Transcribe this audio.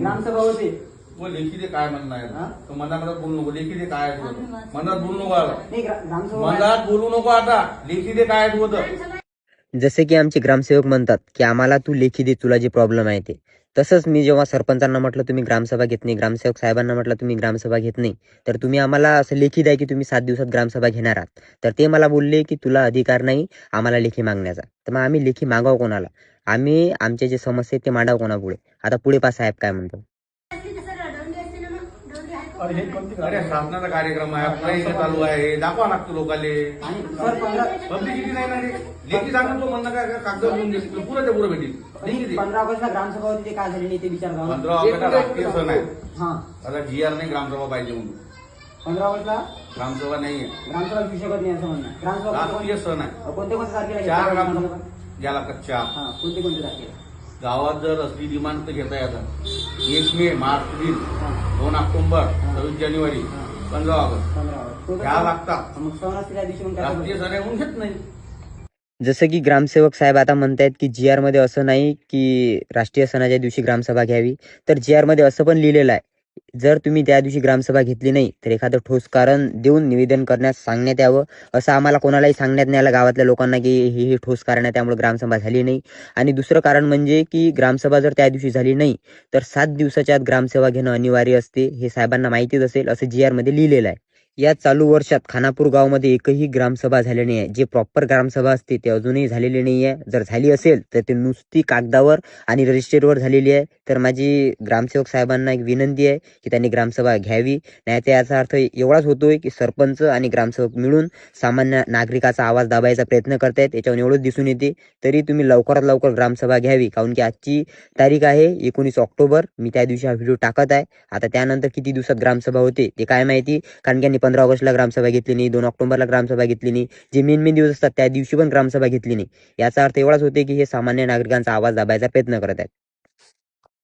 ग्रामसभा होते. वो लेखी दे काय म्हणणं आहे हा? तो मनात बोलू नको. लेखी दे काय आहे तुझं? मनात बोलू नको आता. नाही ग्रामसभा मनात बोलू नको आता. लेखी दे काय आहे तुझं? जसे की आमचे ग्रामसेवक म्हणतात की आम्हाला तू लेखी दे, तुला जे प्रॉब्लेम आहे ते. तसंच मी जेव्हा सरपंचांना म्हटलं तुम्ही ग्रामसभा घेत नाही, ग्रामसेवक साहेबांना म्हटलं तुम्ही ग्रामसभा घेत नाही, तर तुम्ही आम्हाला असं लेखी द्या की तुम्ही 7 दिवसात ग्रामसभा घेणार आहात. तर ते मला बोलले की तुला अधिकार नाही आम्हाला लेखी मागण्याचा. तर मग आम्ही लेखी मागावं कोणाला? आम्ही आमचे जे समस्या आहेत ते मांडावं कोणापुढे? आता पुढे पा साहेब काय म्हणतो. अरे शासनाचा कार्यक्रम आहे, आपला इथे चालू आहे, हे दाखवा लागतो लोकांले. आणि सर 15 पब्लिसिटी नाही ना रे. लेखी सांगा तो म्हणणं काय कागद घेऊन देतो पुरं ते पुरं भेटेल. लेखी दे. 15 ऑगस्टला ग्रामसभा होती ते काय झाले नाही ते विचार करा. 15 ऑगस्टला राष्ट्रीय सण आहे. हा आता GR नाही ग्रामसभा पाहिजे म्हणून. 15 ऑगस्टला ग्रामसभा नाहीये, ग्रामसभा घेऊ शकत नाही असं म्हणणं. ग्रामसभा राष्ट्रीय सण आहे. कोणत्या तारखेला 4 घेतात? ग्रामसभा ज्याला कच्च्या हा कोणत्या तारखेला? गावात जर असली डिमांड तर घेता येतात. 1 मे, मार्च, एप्रिल, हा 2 ऑक्टोबर, 26 जानेवारी, 15 ऑगस्ट 15 ऑगस्ट ह्या लागतात. मग सण असते त्या दिवशी मग काय राष्ट्रीय सण आहे म्हणून घेत नाही. जसं की ग्रामसेवक साहेब आता म्हणतायत की GR मध्ये असं नाही की राष्ट्रीय सणाच्या दिवशी ग्रामसभा घ्यावी, तर GR मध्ये असं पण लिहिलेलं आहे, जर तुम्ही त्या दिवशी ग्रामसभा घेतली नाही तर एखादं ठोस कारण देऊन निवेदन करण्यास सांगण्यात यावं. असं आम्हाला कोणालाही सांगण्यात नाही आलं गावातल्या लोकांना की हे ठोस कारण आहे त्यामुळे ग्रामसभा झाली नाही. आणि दुसरं कारण म्हणजे की ग्रामसभा जर त्या दिवशी झाली नाही तर 7 दिवसाच्या आत ग्रामसभा घेणं अनिवार्य असते. हे साहेबांना माहितीच असेल, असं GR मध्ये लिहिलेलं आहे. या चालू वर्षात खानापूर गावामध्ये एकही ग्रामसभा झाली नाही आहे. जे प्रॉपर ग्रामसभा असते ते अजूनही झालेली नाही आहे. जर झाली असेल तर ते नुसती कागदावर आणि रजिस्टरवर झालेली आहे. तर माझी ग्रामसेवक साहेबांना एक विनंती आहे की त्यांनी ग्रामसभा घ्यावी. नाही तर याचा अर्थ एवढाच होतोय की सरपंच आणि ग्रामसेवक मिळून सामान्य नागरिकाचा आवाज दाबायचा प्रयत्न करतायत. याच्यावर एवढंच दिसून येते. तरी तुम्ही लवकरात लवकर ग्रामसभा घ्यावी, कारण की आजची तारीख आहे 19 ऑक्टोबर. मी त्या दिवशी हा व्हिडिओ टाकत आहे. आता त्यानंतर किती दिवसात ग्रामसभा होते ते काय माहिती, कारण की 15 ऑगस्टला ग्रामसभा घेतली नाही, 2 ऑक्टोबरला ग्रामसभा घेतली नाही, जे मेन दिवस असतात त्या दिवशी पण ग्रामसभा घेतली नाही. याचा अर्थ एवढाच होते की हे सामान्य नागरिकांचा आवाज दाबायचा प्रयत्न करत आहेत.